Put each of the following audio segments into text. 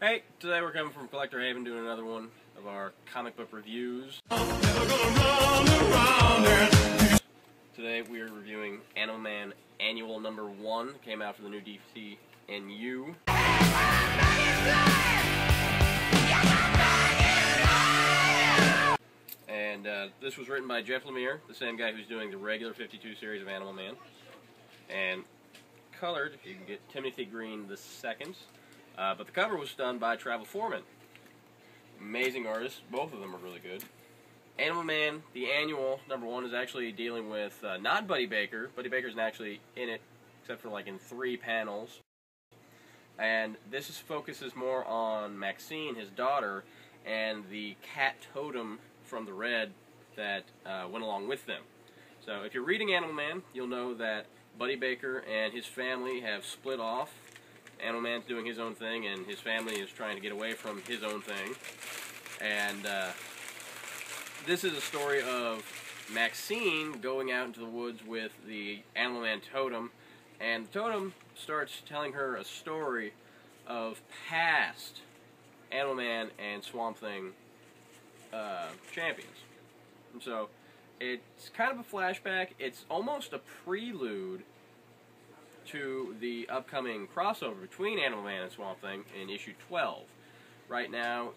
Hey, today we're coming from Collector Haven doing another one of our comic book reviews. Today we are reviewing Animal Man Annual number 1. Came out for the new DCNU. And this was written by Jeff Lemire, the same guy who's doing the regular 52 series of Animal Man. And colored, if you can get Timothy Green II. But the cover was done by Travel Foreman. Amazing artists. Both of them are really good. Animal Man, the Annual number 1, is actually dealing with not Buddy Baker. Buddy Baker's not actually in it, except for like in 3 panels. And this focuses more on Maxine, his daughter, and the cat totem from the Red that went along with them. So if you're reading Animal Man, you'll know that Buddy Baker and his family have split off. Animal Man's doing his own thing, and his family is trying to get away from his own thing. And this is a story of Maxine going out into the woods with the Animal Man totem, and the totem starts telling her a story of past Animal Man and Swamp Thing champions. And so it's kind of a flashback. It's almost a prelude to the upcoming crossover between Animal Man and Swamp Thing in issue 12. Right now,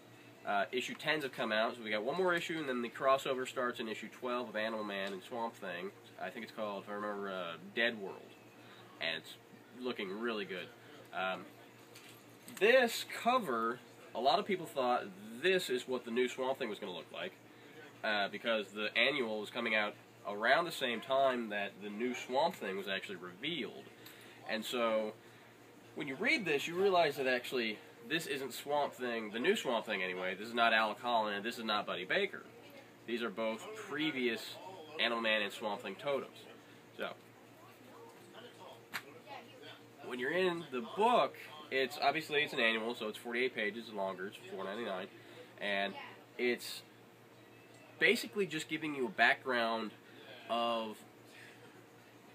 issue 10s have come out, so we got one more issue, and then the crossover starts in issue 12 of Animal Man and Swamp Thing. I think it's called, if I remember, Dead World, and it's looking really good. This cover, a lot of people thought this is what the new Swamp Thing was going to look like, because the Annual was coming out around the same time that the new Swamp Thing was actually revealed. And so, when you read this, you realize that actually, this isn't Swamp Thing, the new Swamp Thing anyway. This is not Alec Holland, and this is not Buddy Baker. These are both previous Animal Man and Swamp Thing totems. So, when you're in the book, it's obviously it's an annual, so it's 48 pages longer. It's $4.99, and it's basically just giving you a background of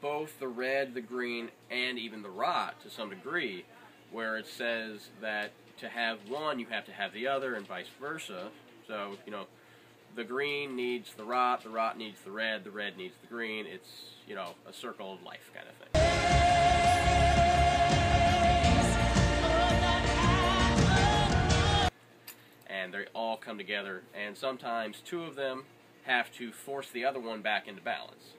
both the Red, the Green, and even the Rot to some degree, where it says that to have one, you have to have the other, and vice versa. So, you know, the Green needs the Rot needs the Red needs the Green. It's, you know, a circle of life kind of thing. And they all come together, and sometimes two of them have to force the other one back into balance.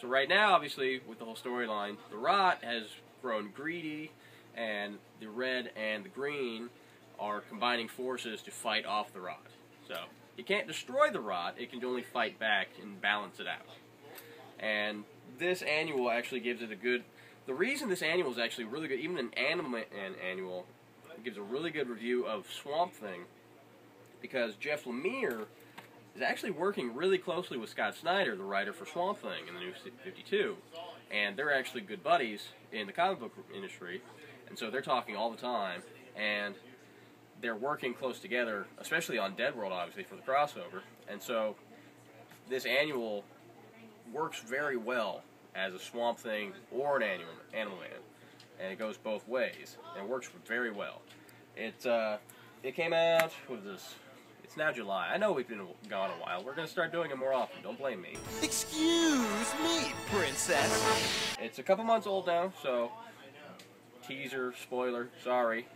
So right now, obviously, with the whole storyline, the Rot has grown greedy, and the Red and the Green are combining forces to fight off the Rot. So, you can't destroy the Rot, it can only fight back and balance it out. And this annual actually gives it a good... The reason this annual is actually really good, even an Animal Man annual, it gives a really good review of Swamp Thing, because Jeff Lemire is actually working really closely with Scott Snyder, the writer for Swamp Thing in the new 52. And they're actually good buddies in the comic book industry, and so they're talking all the time, and they're working close together, especially on Dead World, obviously, for the crossover. And so this annual works very well as a Swamp Thing or an Animal Man, and it goes both ways, and it works very well. It came out, what is this? It's now July. I know we've been gone a while. We're going to start doing it more often. Don't blame me. Excuse me, princess. It's a couple months old now, so teaser, spoiler, sorry.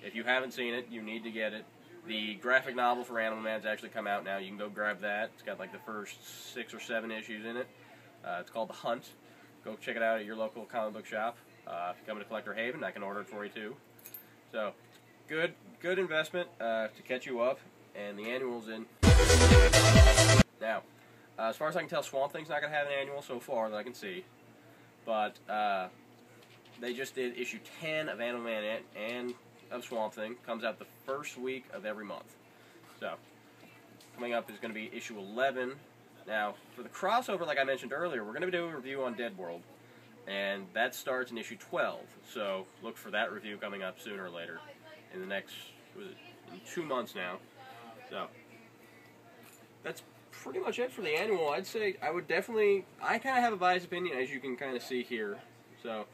If you haven't seen it, you need to get it. The graphic novel for Animal Man's actually come out now. You can go grab that. It's got like the first 6 or 7 issues in it. It's called The Hunt. Go check it out at your local comic book shop. If you come to Collector Haven, I can order it for you too. So, good investment to catch you up. And the annual's in. Now, as far as I can tell, Swamp Thing's not going to have an annual so far that I can see. But they just did issue 10 of Animal Man and of Swamp Thing. Comes out the first week of every month. So, coming up is going to be issue 11. Now, for the crossover, like I mentioned earlier, we're going to do a review on Dead World. And that starts in issue 12. So, look for that review coming up sooner or later. In the next, in 2 months now. So, that's pretty much it for the annual. I'd say I kind of have a biased opinion, as you can kind of see here. So,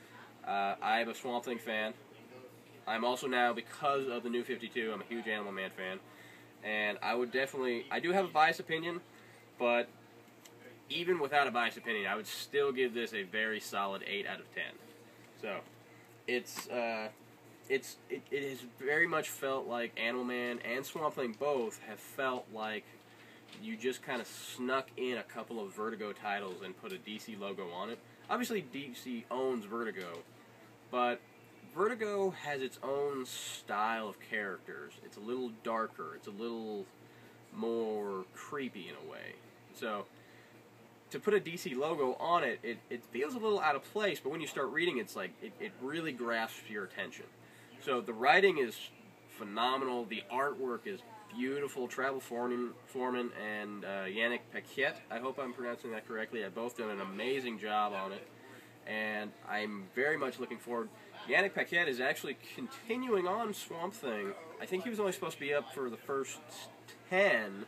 I'm a Swamp Thing fan. I'm also now, because of the New 52, I'm a huge Animal Man fan, and I do have a biased opinion, but even without a biased opinion, I would still give this a very solid 8 out of 10. So, it has very much felt like Animal Man and Swamp Thing both have felt like you just kind of snuck in a couple of Vertigo titles and put a DC logo on it. Obviously, DC owns Vertigo, but Vertigo has its own style of characters. It's a little darker. It's a little more creepy in a way. So, to put a DC logo on it, it feels a little out of place, but when you start reading, it's like, it really grasps your attention. So, the writing is phenomenal. The artwork is beautiful. Travel Foreman and Yannick Paquette, I hope I'm pronouncing that correctly, have both done an amazing job on it, and I'm very much looking forward. Yannick Paquette is actually continuing on Swamp Thing. I think he was only supposed to be up for the first 10,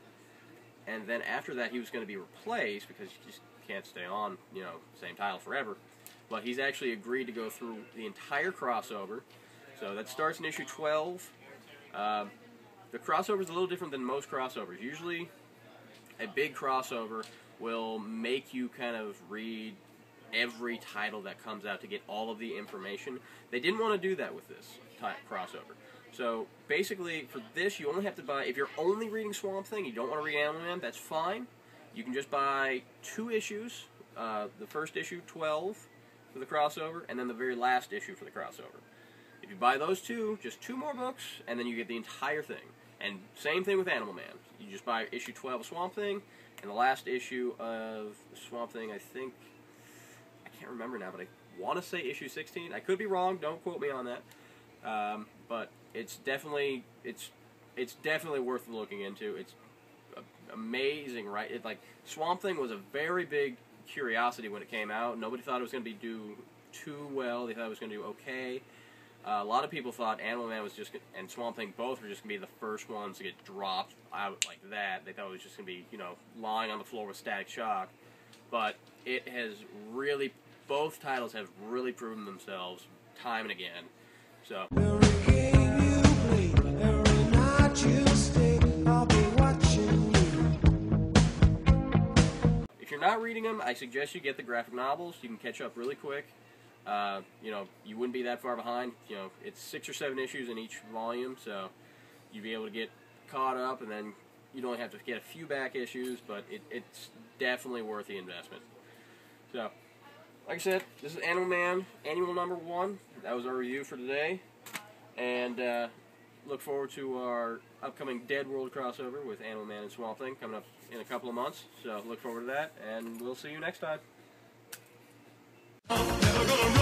and then after that he was going to be replaced because you just can't stay on, same title forever. But he's actually agreed to go through the entire crossover. So that starts in issue 12. The crossover is a little different than most crossovers. Usually, a big crossover will make you kind of read every title that comes out to get all of the information. They didn't want to do that with this crossover. So, basically, for this, you only have to buy, if you're only reading Swamp Thing, you don't want to read Animal Man, that's fine. You can just buy 2 issues, the first issue, 12, for the crossover, and then the very last issue for the crossover. If you buy those 2, just 2 more books, and then you get the entire thing. And same thing with Animal Man. You just buy issue 12 of Swamp Thing, and the last issue of Swamp Thing, I can't remember now, but I want to say issue 16. I could be wrong, don't quote me on that. But it's definitely worth looking into. It's amazing, right? Swamp Thing was a very big curiosity when it came out. Nobody thought it was going to do too well. They thought it was going to do okay. A lot of people thought Animal Man and Swamp Thing both were just going to be the first ones to get dropped out like that. They thought it was just going to be, lying on the floor with static shock. But it has really, both titles have really proven themselves time and again. So, if you're not reading them, I suggest you get the graphic novels. You can catch up really quick. You wouldn't be that far behind. It's 6 or 7 issues in each volume, so you'd be able to get caught up, and then you'd only have to get a few back issues, but it's definitely worth the investment. So, like I said, this is Animal Man, Annual number 1. That was our review for today, and look forward to our upcoming Dead World crossover with Animal Man and Swamp Thing coming up in a couple of months, so look forward to that, and we'll see you next time. Never gonna